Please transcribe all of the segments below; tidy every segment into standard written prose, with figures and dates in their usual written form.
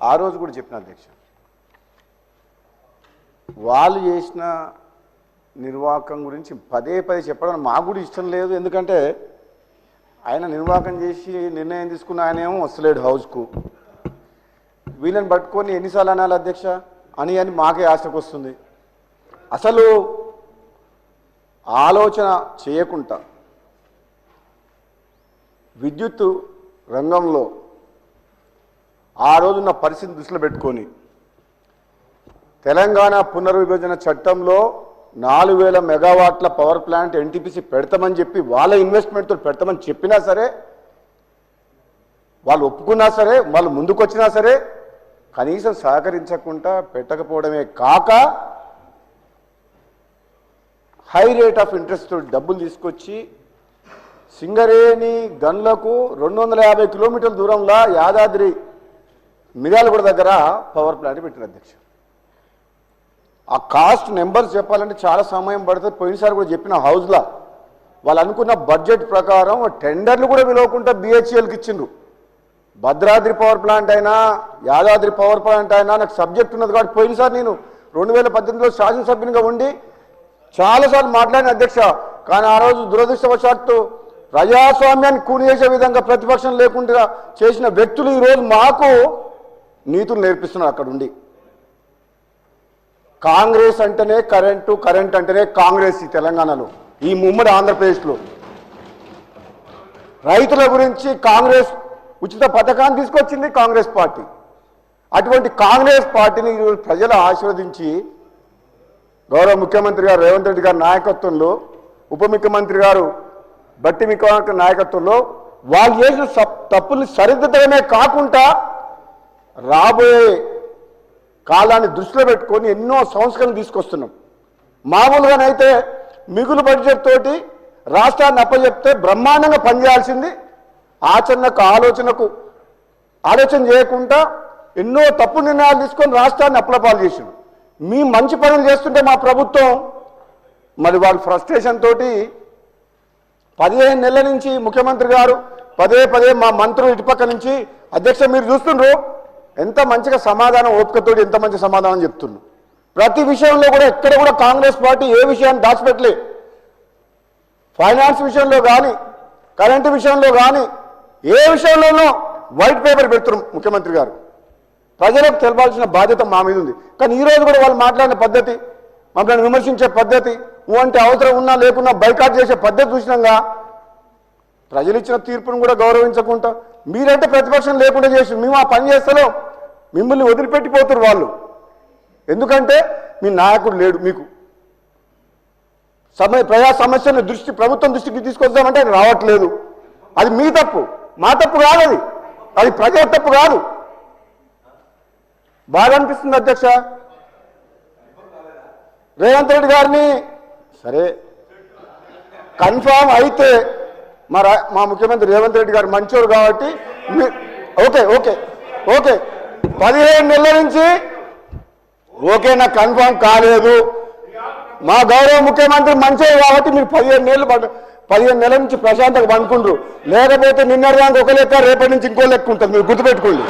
ఆ రోజు కూడా చెప్పిన అధ్యక్ష, వాళ్ళు చేసిన నిర్వాహకం గురించి పదే పదే చెప్పడం మాకు కూడా ఇష్టం లేదు. ఎందుకంటే ఆయన నిర్వాహకం చేసి నిర్ణయం తీసుకున్న ఆయన ఏమో వస్తలేడు హౌస్కు. వీళ్ళని పట్టుకొని ఎన్నిసార్లు అనాలి అధ్యక్ష అని మాకే ఆశకు వస్తుంది. అసలు ఆలోచన చేయకుండా విద్యుత్ రంగంలో ఆ రోజున్న పరిస్థితిని దృష్టిలో పెట్టుకొని తెలంగాణ పునర్విభజన చట్టంలో 4000 మెగావాట్ల పవర్ ప్లాంట్ ఎన్టీపీసీ పెడతామని చెప్పి వాళ్ళ ఇన్వెస్ట్మెంట్తో పెడతామని చెప్పినా సరే, వాళ్ళు ఒప్పుకున్నా సరే, వాళ్ళు ముందుకు వచ్చినా సరే కనీసం సహకరించకుండా పెట్టకపోవడమే కాక హై రేట్ ఆఫ్ ఇంట్రెస్ట్ డబ్బులు తీసుకొచ్చి సింగరేణి గన్లకు 250 కిలోమీటర్ల దూరంలో యాదాద్రి మిర్యాలగూడ దగ్గర పవర్ ప్లాంట్ పెట్టిన అధ్యక్ష. ఆ కాస్ట్ నెంబర్స్ చెప్పాలంటే చాలా సమయం పడుతుంది. పోయినసారి కూడా చెప్పిన హౌస్లో వాళ్ళు అనుకున్న బడ్జెట్ ప్రకారం టెండర్లు కూడా పిలవకుండా బిహెచ్ఎల్కి ఇచ్చిండ్రు. భద్రాద్రి పవర్ ప్లాంట్ అయినా యాదాద్రి పవర్ ప్లాంట్ అయినా నాకు సబ్జెక్ట్ ఉన్నది కాబట్టి పోయినసారి నేను 2018లో శాసనసభ్యునిగా ఉండి చాలాసార్లు మాట్లాడిన అధ్యక్ష. కానీ ఆ రోజు దురదృష్టవశాత్తు ప్రజాస్వామ్యాన్ని కూని చేసే విధంగా ప్రతిపక్షం లేకుండా చేసిన వ్యక్తులు ఈరోజు మాకు నీతులు నేర్పిస్తున్నారు అక్కడ ఉండి. కాంగ్రెస్ అంటేనే కరెంటు, కరెంట్ అంటేనే కాంగ్రెస్ ఈ తెలంగాణలో, ఈ ఉమ్మడి ఆంధ్రప్రదేశ్లో. రైతుల గురించి కాంగ్రెస్ ఉచిత పథకాన్ని తీసుకొచ్చింది కాంగ్రెస్ పార్టీ. అటువంటి కాంగ్రెస్ పార్టీని ఈరోజు ప్రజలు ఆశీర్వదించి గౌరవ ముఖ్యమంత్రి గారు రేవంత్ రెడ్డి గారి నాయకత్వంలో, ఉప ముఖ్యమంత్రి గారు బట్టి విక్రమార్క నాయకత్వంలో వాళ్ళు చేసిన తప్పుల్ని సరిదిద్దడమే కాకుండా రాబోయే కాలాన్ని దృష్టిలో పెట్టుకొని ఎన్నో సంస్కరణలు తీసుకొస్తున్నాం. మామూలుగానైతే మిగులు బడ్జెట్ తోటి రాష్ట్రాన్ని అప్పచెప్తే బ్రహ్మాండంగా పనిచేయాల్సింది ఆలోచన చేయకుండా ఎన్నో తప్పు నిర్ణయాలు తీసుకొని రాష్ట్రాన్ని అప్పులపాలు చేసిండు. మీ మంచి పనులు చేస్తుంటే మా ప్రభుత్వం మరి వాళ్ళ ఫ్రస్ట్రేషన్ తోటి 15 నెలల నుంచి ముఖ్యమంత్రి గారు పదే మా మంత్రులు ఇటుపక్క నుంచి అధ్యక్ష మీరు చూస్తుండ్రు ఎంత మంచిగా సమాధానం ఓపికతోటి ఎంత మంచి సమాధానం చెప్తున్నారు. ప్రతి విషయంలో కూడా ఎక్కడ కూడా కాంగ్రెస్ పార్టీ ఏ విషయాన్ని దాచిపెట్టలే. ఫైనాన్స్ విషయంలో కానీ, కరెంటు విషయంలో కానీ, ఏ విషయంలోనూ వైట్ పేపర్ పెడుతున్నారు ముఖ్యమంత్రి గారు. ప్రజలకు తెలపాల్సిన బాధ్యత మా మీద ఉంది. కానీ ఈరోజు కూడా వాళ్ళు మాట్లాడిన పద్ధతి, మమ్మల్ని విమర్శించే పద్ధతి, అంటే అవసరం ఉన్నా లేకున్నా బైకాట్ చేసే పద్ధతి చూసినాగా ప్రజలు ఇచ్చిన తీర్పును కూడా గౌరవించకుండా మీరంటే ప్రతిపక్షం లేకుండా చేసి మేము ఆ పని చేస్తాలో మిమ్మల్ని వదిలిపెట్టిపోతారు వాళ్ళు. ఎందుకంటే మీ నాయకుడు లేడు. మీకు ప్రజా సమస్యను ప్రభుత్వం దృష్టికి తీసుకొద్దామంటే ఆయన రావట్లేదు. అది మీ తప్పు, మా తప్పు కాదు, అది ప్రజల తప్పు కాదు. బాగా అనిపిస్తుంది అధ్యక్ష. రేవంత్ రెడ్డి గారిని సరే కన్ఫామ్ అయితే మా ముఖ్యమంత్రి రేవంత్ రెడ్డి గారు మంచోరు కాబట్టి ఓకే 15 నెలల నుంచి ఓకే నాకు కన్ఫామ్ కాలేదు. మా గౌరవ ముఖ్యమంత్రి మంచోరు కాబట్టి మీరు 15 నెలల నుంచి ప్రశాంతంగా పండుకుంటారు. లేకపోతే నిన్నటిదాకా ఒక లెక్క, రేపటి నుంచి ఇంకో లెక్క ఉంటుంది. మీరు గుర్తుపెట్టుకోండి.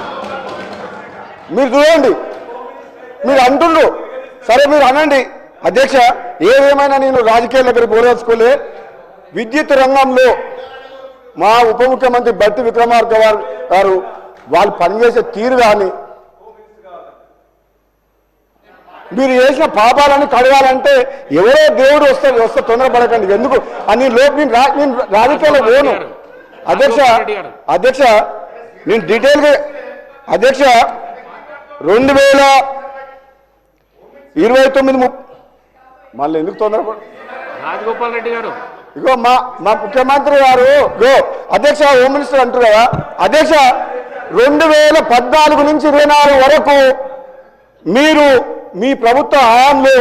మీరు చూడండి, మీరు అంటుండ్రు సరే మీరు అనండి అధ్యక్ష. ఏదేమైనా నేను రాజకీయాల దగ్గర పోరాడుకోలే. విద్యుత్ రంగంలో మా ఉప ముఖ్యమంత్రి బట్టి విక్రమార్క గారు వాళ్ళు పనిచేసే తీరు కానీ మీరు చేసిన పాపాలని కడగాలంటే ఎవరో దేవుడు వస్తే తొందరపడకండి. ఎందుకు అని నేను రాజకీయాల్లో పోను అధ్యక్ష. నేను డీటెయిల్గా అధ్యక్ష 2029 మళ్ళీ ఎందుకు తొందరపడ రాజగోపాల్ రెడ్డి గారు ఇగో మా ముఖ్యమంత్రి గారు అధ్యక్ష హోమ్ మినిస్టర్ అంటారు కదా అధ్యక్ష 2014 నుంచి 24 వరకు మీరు మీ ప్రభుత్వ హయాంలో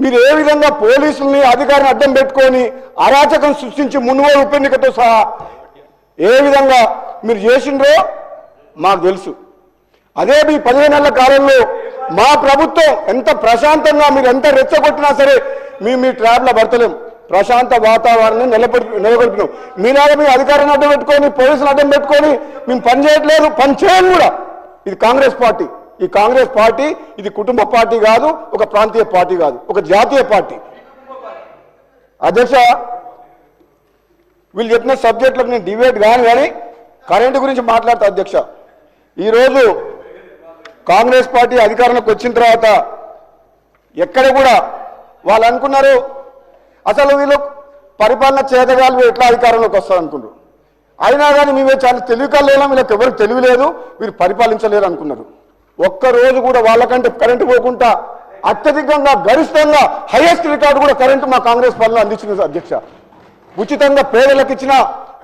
మీరు ఏ విధంగా పోలీసుల్ని అధికారిని అడ్డం పెట్టుకొని అరాచకం సృష్టించి మున్గోలు ఉప ఎన్నికతో సహా ఏ విధంగా మీరు చేసిండ్రో మాకు తెలుసు. అదే మీ 15 నెలల కాలంలో మా ప్రభుత్వం ఎంత ప్రశాంతంగా మీరు ఎంత రెచ్చగొట్టినా సరే మీ ట్రాప్లో పడతలేం. ప్రశాంత వాతావరణాన్ని నెలకొల్పినాం. మీనాగా మీ అధికారాన్ని అడ్డం పెట్టుకొని పోలీసులు అడ్డం పెట్టుకొని మేము పని చేయట్లేదు, పని చేయం కూడా. ఇది కాంగ్రెస్ పార్టీ. ఈ కాంగ్రెస్ పార్టీ ఇది కుటుంబ పార్టీ కాదు, ఒక ప్రాంతీయ పార్టీ కాదు, ఒక జాతీయ పార్టీ. అధ్యక్ష, వీళ్ళు చెప్పిన సబ్జెక్టులకు నేను డిబేట్ కానీ కరెంటు గురించి మాట్లాడతా. అధ్యక్ష, ఈరోజు కాంగ్రెస్ పార్టీ అధికారంలోకి వచ్చిన తర్వాత ఎక్కడ కూడా వాళ్ళు అనుకున్నారు అసలు వీళ్ళు పరిపాలన చేతగాళ్ళు ఎట్లా అధికారంలోకి వస్తారు అనుకున్నారు. అయినా కానీ మేమే చాలా తెలివికల్లేనా, వీళ్ళకి ఎవరికి తెలివి లేదు, వీరు పరిపాలించలేరు అనుకున్నారు. ఒక్కరోజు కూడా వాళ్ళకంటే కరెంటు పోకుండా అత్యధికంగా గరిష్టంగా హైయెస్ట్ రికార్డు కూడా కరెంటు మా కాంగ్రెస్ పాలన అందించింది. అధ్యక్ష, ఉచితంగా పేదలకు ఇచ్చిన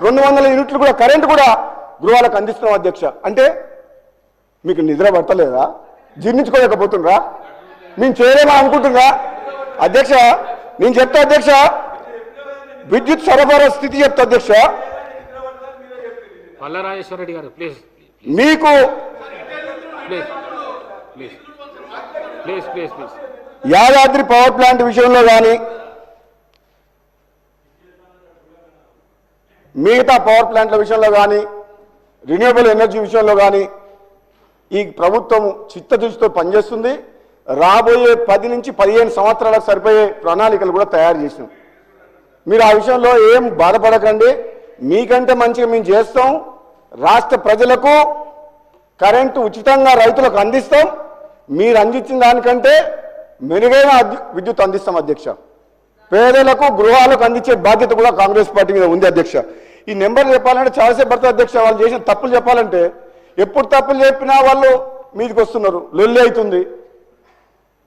200 యూనిట్లు కూడా కరెంటు కూడా గృహాలకు అందిస్తున్నాం. అధ్యక్ష, అంటే మీకు నిద్ర పట్టలేదా? జీర్ణించుకోలేకపోతుండ్రా? మేము చేయలేమా అనుకుంటున్నా? అధ్యక్ష, నేను చెప్తా అధ్యక్ష, విద్యుత్ సరఫరా స్థితి చెప్తా అధ్యక్ష. పల్లరాజేశ్వర రెడ్డి గారు ప్లీజ్ మీకు please please please please please Yadadri power plant విషయంలో కానీ మిగతా పవర్ ప్లాంట్ల విషయంలో కానీ రిన్యూవబుల్ ఎనర్జీ విషయంలో కానీ ఈ ప్రభుత్వం చిత్తశుద్ధితో పనిచేస్తుంది. రాబోయే 10 నుంచి 15 సంవత్సరాలకు సరిపోయే ప్రణాళికలు కూడా తయారు చేసినాం. మీరు ఆ విషయంలో ఏం బాధపడకండి, మీకంటే మంచిగా మేము చేస్తాం. రాష్ట్ర ప్రజలకు కరెంటు ఉచితంగా రైతులకు అందిస్తాం. మీరు అందించిన దానికంటే మెరుగైన విద్యుత్ అందిస్తాం. అధ్యక్ష, పేదలకు గృహాలకు అందించే బాధ్యత కూడా కాంగ్రెస్ పార్టీ మీద ఉంది. అధ్యక్ష, ఈ నెంబర్ చెప్పాలంటే చాలాసేపు పడుతుంది. అధ్యక్ష, వాళ్ళు చేసిన తప్పులు చెప్పాలంటే ఎప్పుడు తప్పులు చెప్పినా వాళ్ళు మీదికి వస్తున్నారు, లొల్లి అవుతుంది.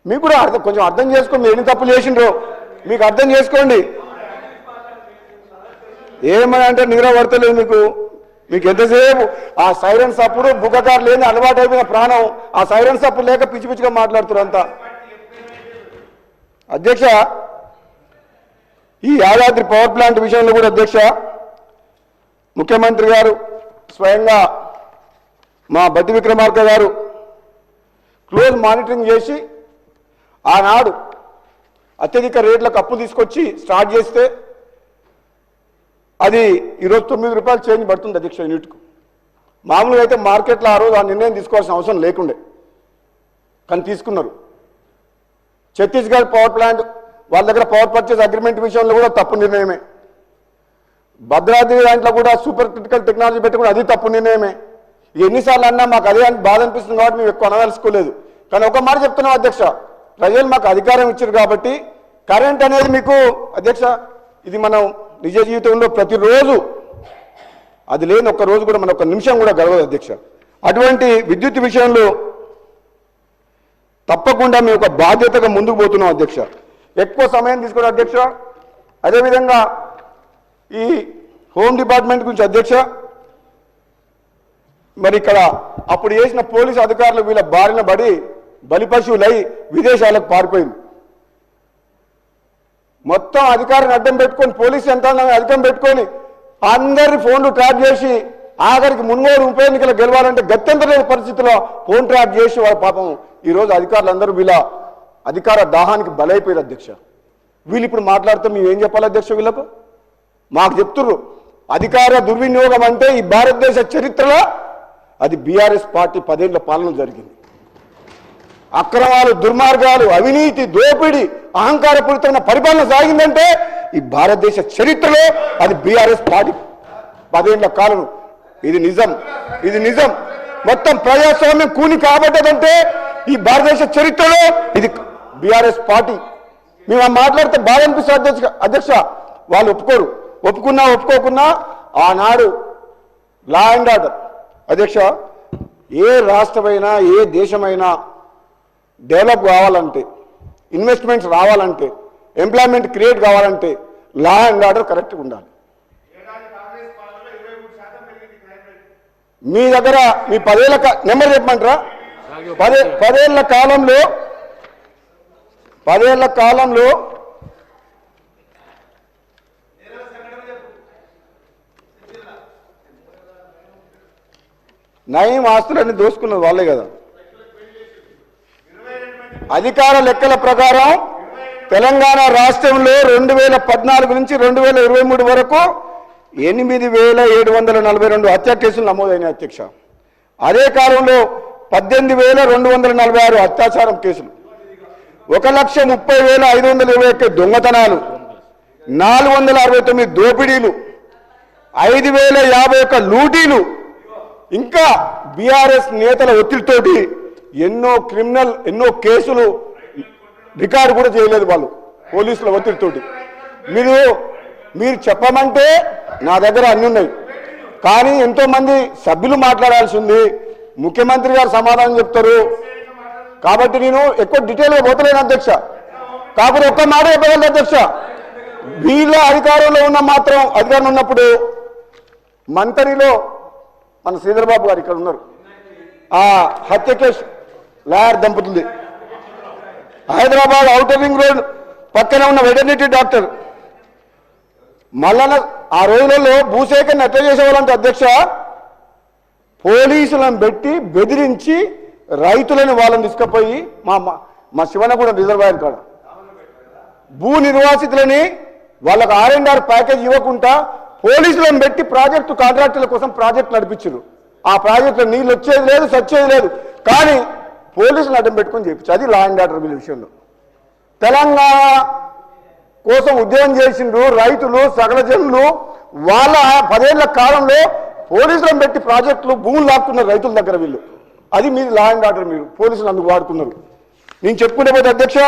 మీకు కూడా కొంచెం అర్థం చేసుకోండి, ఎన్ని తప్పులు చేసిండ్రో మీకు అర్థం చేసుకోండి. ఏమని అంటే నిద్ర పడతలేదు మీకు ఎంతసేపు ఆ సైరన్స్ అప్పుడు బుగ్గకారు లేని అలవాటు అయిపోయిన ప్రాణం, ఆ సైరన్స్ అప్పుడు లేక పిచ్చి పిచ్చిగా మాట్లాడుతున్నారు అంతా. అధ్యక్ష, ఈ యాదాద్రి పవర్ ప్లాంట్ విషయంలో కూడా అధ్యక్ష, ముఖ్యమంత్రి గారు స్వయంగా మా బట్టి విక్రమార్క గారు క్లోజ్ మానిటరింగ్ చేసి ఆనాడు అత్యధిక రేట్లకు అప్పు తీసుకొచ్చి స్టార్ట్ చేస్తే అది ఈరోజు 9 రూపాయలు చేంజ్ పడుతుంది. అధ్యక్ష, యూనిట్కు మామూలుగా అయితే మార్కెట్లో ఆ రోజు ఆ నిర్ణయం తీసుకోవాల్సిన అవసరం లేకుండే, కానీ తీసుకున్నారు. ఛత్తీస్గఢ్ పవర్ ప్లాంట్ వాళ్ళ దగ్గర పవర్ పర్చేస్ అగ్రిమెంట్ విషయంలో కూడా తప్పు నిర్ణయమే. భద్రాద్రి దాంట్లో కూడా సూపర్ క్రిటికల్ టెక్నాలజీ పెట్టి కూడా అది తప్పు నిర్ణయమే. ఎన్నిసార్లు అన్నా మాకు అదే బాధ అనిపిస్తుంది కాబట్టి మేము ఎక్కువ అనదలుచుకోలేదు. కానీ ఒక మాట చెప్తున్నాం అధ్యక్ష, ప్రజలు మాకు అధికారం ఇచ్చారు కాబట్టి కరెంట్ అనేది మీకు అధ్యక్ష ఇది మనం నిజ జీవితంలో ప్రతిరోజు అది లేని ఒక్క రోజు కూడా మన ఒక్క నిమిషం కూడా గడవదు. అధ్యక్ష, అటువంటి విద్యుత్ విషయంలో తప్పకుండా మేము ఒక బాధ్యతగా ముందుకు పోతున్నాం. అధ్యక్ష, ఎక్కువ సమయం తీసుకోవడం. అధ్యక్ష, అదేవిధంగా ఈ హోమ్ డిపార్ట్మెంట్ గురించి అధ్యక్ష, మరి ఇక్కడ అప్పుడు చేసిన పోలీసు అధికారులు వీళ్ళ బారిన పడి బలిపశువులై విదేశాలకు పారిపోయింది. మొత్తం అధికారాన్ని అడ్డం పెట్టుకొని పోలీసు యంత్రాంగాన్ని అడ్డం పెట్టుకొని అందరి ఫోన్లు ట్రాప్ చేసి ఆఖరికి మున్గోడు ఉప ఎన్నికలు గెలవాలంటే గత్యంతరలేని పరిస్థితిలో ఫోన్ ట్రాప్ చేసి వాళ్ళ పాపం ఈరోజు అధికారులందరూ వీళ్ళ అధికార దాహానికి బలైపోయారు. అధ్యక్ష, వీళ్ళు ఇప్పుడు మాట్లాడితే మేము ఏం చెప్పాలి అధ్యక్ష? వీళ్ళకు మాకు చెప్తుర్రు అధికార దుర్వినియోగం అంటే ఈ భారతదేశ చరిత్రలో అది బీఆర్ఎస్ పార్టీ 10 ఏళ్ల పాలన జరిగింది. అక్రమాలు, దుర్మార్గాలు, అవినీతి, దోపిడీ, అహంకారపూరితమైన పరిపాలన సాగిందంటే ఈ భారతదేశ చరిత్రలో అది బీఆర్ఎస్ పార్టీ 10 ఏళ్ల కాలం. ఇది నిజం, ఇది నిజం. మొత్తం ప్రజాస్వామ్యం కూని కాబట్టదంటే ఈ భారతదేశ చరిత్రలో ఇది బీఆర్ఎస్ పార్టీ. మేము మాట్లాడితే బాధ అనిపిస్తుంది అధ్యక్ష. వాళ్ళు ఒప్పుకోరు, ఒప్పుకున్నా ఒప్పుకోకున్నా ఆనాడు లా అండ్ ఆర్డర్ అధ్యక్ష, ఏ రాష్ట్రమైనా ఏ దేశమైనా డెవలప్ కావాలంటే, ఇన్వెస్ట్మెంట్స్ రావాలంటే, ఎంప్లాయ్మెంట్ క్రియేట్ కావాలంటే లా అండ్ ఆర్డర్ కరెక్ట్గా ఉండాలి. మీ దగ్గర మీ 10 ఏళ్ల నెంబర్ చెప్పమంటారా? 10 ఏళ్ల కాలంలో నయం ఆస్తులన్నీ దోసుకున్నది వాళ్ళే కదా. అధికార లెక్కల ప్రకారం తెలంగాణ రాష్ట్రంలో 2014 నుంచి 2023 వరకు 8742 హత్య కేసులు నమోదైనాయి అధ్యక్ష. అదే కాలంలో 18,246 అత్యాచారం కేసులు, 1,30,521 దొంగతనాలు, 469 దోపిడీలు, 5,051 లూటీలు, ఇంకా బీఆర్ఎస్ నేతల ఒత్తిడితోటి ఎన్నో కేసులు రికార్డు కూడా చేయలేదు వాళ్ళు పోలీసుల ఒత్తిడితోటి. మీరు చెప్పమంటే నా దగ్గర అన్ని ఉన్నాయి, కానీ ఎంతోమంది సభ్యులు మాట్లాడాల్సి ఉంది, ముఖ్యమంత్రి గారు సమాధానం చెప్తారు. కాబట్టి నేను ఎక్కువ డీటెయిల్గా పోతలేను అధ్యక్ష. కాకపోతే ఒక్క మాట చెప్పగలను అధ్యక్ష, వీళ్ళ అధికారంలో ఉన్నప్పుడు మంత్రిలో మన శ్రీధర్బాబు గారు ఇక్కడ ఉన్నారు, ఆ హత్య కేసు లాయర్ దంపతులది, హైదరాబాద్ ఔటర్ రింగ్ రోడ్ పక్కన ఉన్న వెటర్నిటీ డాక్టర్ మల్లన్న ఆ రోజులలో భూసేకరణ ఎట్లా చేసేవాళ్ళంటే అధ్యక్ష, పోలీసులను పెట్టి బెదిరించి రైతులను వాళ్ళని తీసుకుపోయి మా శివనగూడెం రిజర్వాయర్ కాడ భూ నిర్వాసితులని వాళ్ళకు R&R ప్యాకేజ్ ఇవ్వకుండా పోలీసులను పెట్టి ప్రాజెక్టు కాంట్రాక్టుల కోసం ప్రాజెక్టు నడిపించారు. ఆ ప్రాజెక్టులో నీళ్ళు వచ్చేది లేదు, సచ్చేది లేదు, కానీ పోలీసులు అడ్డం పెట్టుకొని చేయించారు. అది లా అండ్ ఆర్డర్ విషయంలో తెలంగాణ కోసం ఉద్యమం చేసిండ్రు రైతులు, సకల జనులు. వాళ్ళ 10 ఏళ్ల కాలంలో పోలీసులను పెట్టి ప్రాజెక్టులు భూములు లాక్కున్నారు రైతుల దగ్గర వీళ్ళు. అది మీరు లా అండ్ ఆర్డర్, మీరు పోలీసులు అందుకు వాడుకున్నారు. నేను చెప్పుకుంటే పోతే అధ్యక్ష,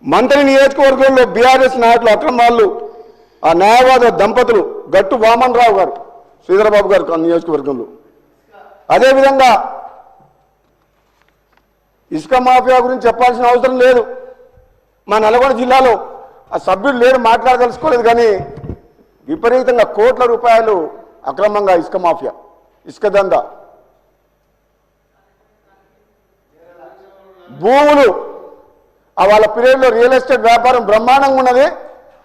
మంత్రి నియోజకవర్గంలో బీఆర్ఎస్ నాయకులు అక్రమాలు, ఆ న్యాయవాద దంపతులు గట్టు వామన్ రావు గారు శ్రీధరబాబు గారు నియోజకవర్గంలో, అదేవిధంగా ఇసుక మాఫియా గురించి చెప్పాల్సిన అవసరం లేదు. మా నల్గొండ జిల్లాలో ఆ సభ్యులు లేరు, మాట్లాడదలుచుకోలేదు, కానీ విపరీతంగా కోట్ల రూపాయలు అక్రమంగా ఇసుక మాఫియా, ఇసుక దందా, భూములు వాళ్ళ పీరియడ్లో రియల్ ఎస్టేట్ వ్యాపారం బ్రహ్మాండంగా ఉన్నది.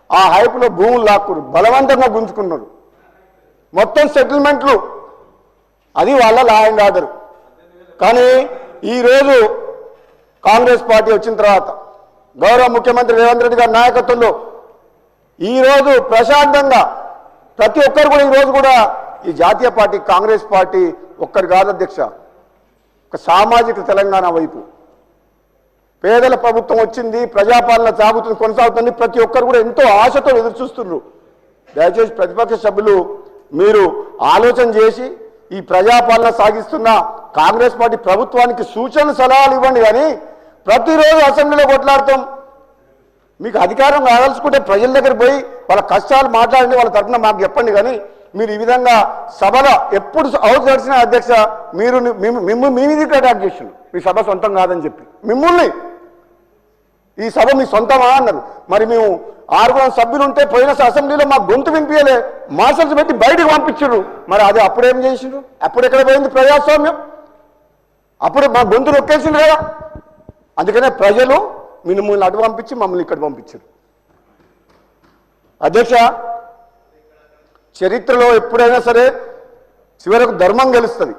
ఆ హైప్లో భూములు లాక్కురు, బలవంతంగా గుంజుకున్నారు, మొత్తం సెటిల్మెంట్లు. అది వాళ్ళ లా అండ్ ఆర్డర్. కానీ ఈరోజు కాంగ్రెస్ పార్టీ వచ్చిన తర్వాత గౌరవ ముఖ్యమంత్రి రేవంత్ రెడ్డి గారి నాయకత్వంలో ఈరోజు ప్రశాంతంగా ప్రతి ఒక్కరు కూడా ఈరోజు కూడా ఈ జాతీయ పార్టీ కాంగ్రెస్ పార్టీ ఒక్కరు కాదు అధ్యక్ష, ఒక సామాజిక తెలంగాణ వైపు పేదల ప్రభుత్వం వచ్చింది, ప్రజాపాలన సాగుతుంది, కొనసాగుతుంది. ప్రతి ఒక్కరు కూడా ఎంతో ఆశతో ఎదురు చూస్తున్నారు. దయచేసి ప్రతిపక్ష సభ్యులు మీరు ఆలోచన చేసి ఈ ప్రజాపాలన సాగిస్తున్న కాంగ్రెస్ పార్టీ ప్రభుత్వానికి సూచనలు సలహాలు ఇవ్వండి. కానీ ప్రతిరోజు అసెంబ్లీలో కొట్లాడతాం, మీకు అధికారం కావాల్సుకుంటే ప్రజల దగ్గర పోయి వాళ్ళ కష్టాలు మాట్లాడండి, వాళ్ళ తరఫున మాకు చెప్పండి. కానీ మీరు ఈ విధంగా సభలో ఎప్పుడు హౌస్ నడిచిన అధ్యక్ష, మీరు మీ మీదకి అటాక్ చేసిండు, మీ సభ సొంతం కాదని చెప్పి మిమ్మల్ని ఈ సభ మీ సొంతమా అన్నారు. మరి మేము 6 సభ్యులు ఉంటే పోయిన అసెంబ్లీలో మా గొంతు వినిపించలే, మార్షల్స్ పెట్టి బయటకు పంపించారు. మరి అది అప్పుడేం చేసిండ్రు? అప్పుడు ఎక్కడ పోయింది ప్రజాస్వామ్యం? అప్పుడు మా గొంతు నొక్కేసిండ్రు కదా. అందుకనే ప్రజలు మిమ్మల్ని అటు పంపించి మమ్మల్ని ఇక్కడ పంపించారు. అధ్యక్ష, చరిత్రలో ఎప్పుడైనా సరే చివరకు ధర్మం గెలుస్తుంది.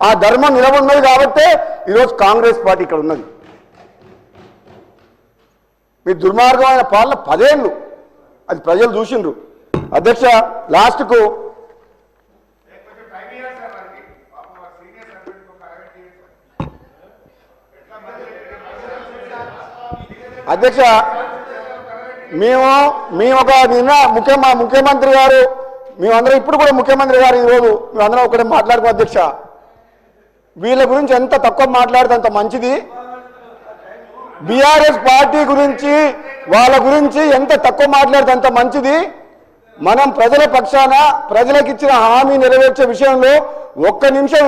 ఆ ధర్మం నిలబడినది కాబట్టే ఈరోజు కాంగ్రెస్ పార్టీ ఇక్కడ ఉన్నది. మీ దుర్మార్గమైన పాలన 10 ఏళ్ళు అది ప్రజలు చూసిండ్రు. అధ్యక్ష, లాస్ట్కు అధ్యక్ష మేము ఒక నిన్న ముఖ్యమంత్రి గారు, మేమందరం ఇప్పుడు కూడా ముఖ్యమంత్రి గారు ఈరోజు మేమందరం ఒకటే మాట్లాడుకో అధ్యక్ష, వీళ్ళ గురించి ఎంత తక్కువ మాట్లాడితే అంత మంచిది. బీఆర్ఎస్ పార్టీ గురించి వాళ్ళ గురించి ఎంత తక్కువ మాట్లాడితే అంత మంచిది. మనం ప్రజల పక్షాన ప్రజలకు ఇచ్చిన హామీ నెరవేర్చే విషయంలో ఒక్క నిమిషం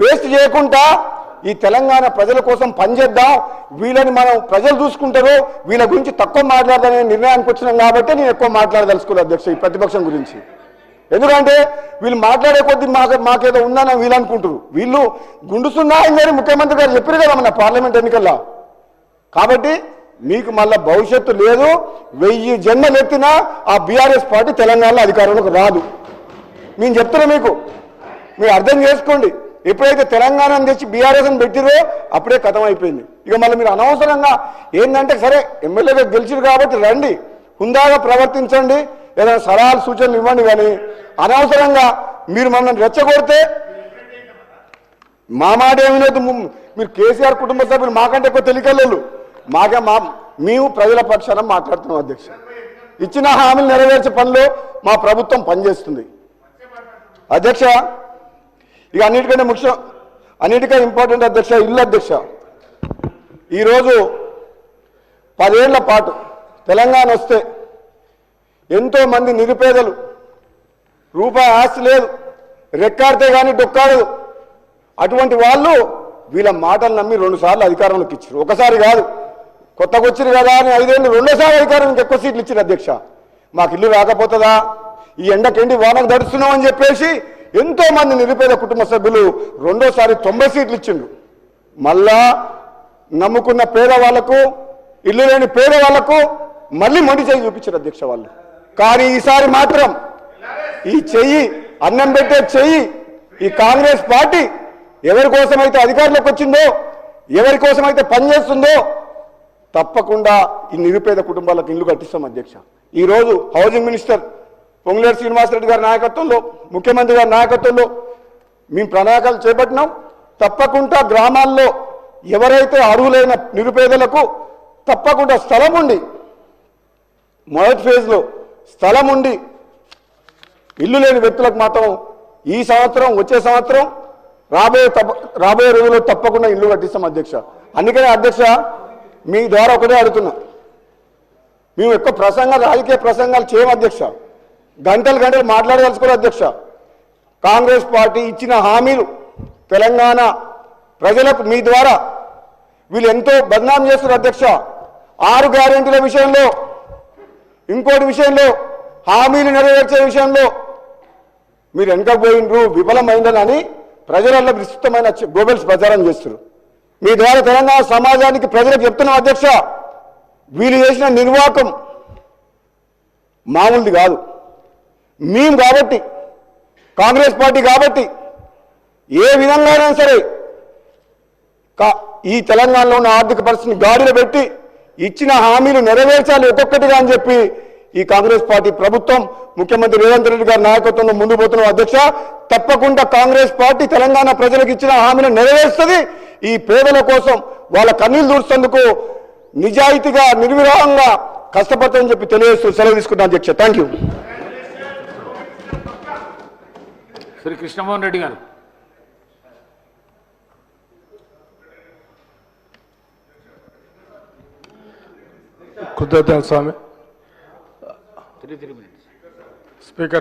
వేస్ట్ చేయకుండా ఈ తెలంగాణ ప్రజల కోసం పనిచేద్దాం. వీళ్ళని మనం ప్రజలు చూసుకుంటారు, వీళ్ళ గురించి తక్కువ మాట్లాడదనే నిర్ణయానికి వచ్చినాం కాబట్టి నేను ఎక్కువ మాట్లాడదలుచుకోలేదు అధ్యక్ష ఈ ప్రతిపక్షం గురించి. ఎందుకంటే వీళ్ళు మాట్లాడే కొద్దీ మాకేదో ఉందని వీళ్ళు అనుకుంటారు. వీళ్ళు గుండుసున్నా అని ముఖ్యమంత్రి గారు చెప్పారు కదా మన పార్లమెంట్ ఎన్నికల్లో. కాబట్టి మీకు మళ్ళీ భవిష్యత్తు లేదు. 1000 జన్మలు ఎత్తినా ఆ బీఆర్ఎస్ పార్టీ తెలంగాణలో అధికారంలోకి రాదు. నేను చెప్తున్నా మీకు, మీరు అర్థం చేసుకోండి. ఎప్పుడైతే తెలంగాణను తెచ్చి బీఆర్ఎస్ని పెట్టిరో అప్పుడే కథం అయిపోయింది. ఇక మళ్ళీ మీరు అనవసరంగా ఏంటంటే సరే ఎమ్మెల్యేగా గెలిచిరు కాబట్టి రండి, హుందాగా ప్రవర్తించండి, ఏదైనా సలహాలు సూచనలు ఇవ్వండి. కానీ అనవసరంగా మీరు మమ్మల్ని రెచ్చగొడితే మా మాట ఏమిలేదు. మీరు కేసీఆర్ కుటుంబ సభ్యులు మాకంటే ఎక్కువ తెలియకలేదు. మేము ప్రజల పక్షాన మాట్లాడుతున్నాం అధ్యక్ష. ఇచ్చిన హామీలు నెరవేర్చే పనిలో మా ప్రభుత్వం పనిచేస్తుంది అధ్యక్ష. ఇక అన్నిటికంటే ముఖ్యం, అన్నిటికంటే ఇంపార్టెంట్ అధ్యక్ష, ఇల్లు అధ్యక్ష. ఈరోజు 10 ఏళ్ల పాటు తెలంగాణ వస్తే ఎంతోమంది నిరుపేదలు, రూపాయి ఆస్తి లేదు, రెక్కాడితే కానీ డొక్కాడదు, అటువంటి వాళ్ళు వీళ్ళ మాటలు నమ్మి 2 సార్లు అధికారంలోకి ఇచ్చారు. ఒకసారి కాదు, కొత్తగా వచ్చారు కదా అని 5 ఏళ్ళు 2సారి అధికారానికి ఎక్కువ సీట్లు ఇచ్చారు అధ్యక్ష. మాకు ఇల్లు రాకపోతుందా, ఈ ఎండకెండి వానకు దడుస్తున్నాం అని చెప్పేసి ఎంతోమంది నిరుపేద కుటుంబ సభ్యులు 2సారి 90 సీట్లు ఇచ్చిండ్రు. మళ్ళా నమ్ముకున్న పేదవాళ్లకు, ఇల్లు లేని పేదవాళ్లకు మళ్ళీ మొండి చేయి చూపించారు అధ్యక్ష వాళ్ళు. కానీ ఈసారి మాత్రం ఈ చెయ్యి, అన్నం పెట్టే చెయ్యి, ఈ కాంగ్రెస్ పార్టీ ఎవరి కోసమైతే అధికారంలోకి వచ్చిందో, ఎవరి కోసమైతే పనిచేస్తుందో తప్పకుండా ఈ నిరుపేద కుటుంబాలకు ఇల్లు కట్టిస్తాం అధ్యక్ష. ఈరోజు హౌసింగ్ మినిస్టర్ పొంగులేటి శ్రీనివాసరెడ్డి గారి నాయకత్వంలో, ముఖ్యమంత్రి గారి నాయకత్వంలో మేము ప్రణాళికలు చేపట్టినాం. తప్పకుండా గ్రామాల్లో ఎవరైతే అర్హులైన నిరుపేదలకు తప్పకుండా స్థలం ఉండి, మొదటి ఫేజ్లో స్థలం ఉండి ఇల్లు లేని వ్యక్తులకు మాత్రం ఈ సంవత్సరం, వచ్చే సంవత్సరం, రాబోయే రోజుల్లో తప్పకుండా ఇల్లు కట్టిస్తాం అధ్యక్ష. అందుకనే అధ్యక్ష మీ ద్వారా ఒకటే అడుగుతున్నా, మేము ఎక్కువ రాజకీయ ప్రసంగాలు చేయము అధ్యక్ష, గంటలు మాట్లాడదలుచుకోరు అధ్యక్ష. కాంగ్రెస్ పార్టీ ఇచ్చిన హామీలు తెలంగాణ ప్రజలకు మీ ద్వారా వీళ్ళు ఎంతో బదనాం చేస్తున్నారు అధ్యక్ష. 6 గ్యారెంటీల విషయంలో, ఇంకోటి విషయంలో, హామీలు నెరవేర్చే విషయంలో మీరు వెనకపోయినరు, విఫలమైందని ప్రజలలో విస్తృతమైన గోబెల్స్ ప్రచారం చేస్తారు. మీ ద్వారా తెలంగాణ సమాజానికి, ప్రజలకు చెప్తున్నాం అధ్యక్ష, వీళ్ళు చేసిన నిర్వాకం మామూలుది కాదు. మేము కాబట్టి, కాంగ్రెస్ పార్టీ కాబట్టి ఏ విధంగానైనా సరే ఈ తెలంగాణలో ఉన్న ఆర్థిక పరిస్థితిని గాడిలో పెట్టి ఇచ్చిన హామీలు నెరవేర్చాలి ఒక్కొక్కటిగా అని చెప్పి ఈ కాంగ్రెస్ పార్టీ ప్రభుత్వం, ముఖ్యమంత్రి రేవంత్ రెడ్డి గారి నాయకత్వంలో ముందు పోతున్నాం అధ్యక్ష. తప్పకుండా కాంగ్రెస్ పార్టీ తెలంగాణ ప్రజలకు ఇచ్చిన హామీలను నెరవేరుస్తుంది. ఈ పేదల కోసం వాళ్ళ కన్నీళ్లు దూర్చేందుకు నిజాయితీగా, నిర్విరామంగా కష్టపడతామని చెప్పి తెలియజేస్తూ సెలవు తీసుకుంటాను అధ్యక్ష. Thank you. శ్రీ కృష్ణమోహన్ రెడ్డి గారు. కృతజ్ఞతలు స్వామి. 3 minutes. స్పీకర్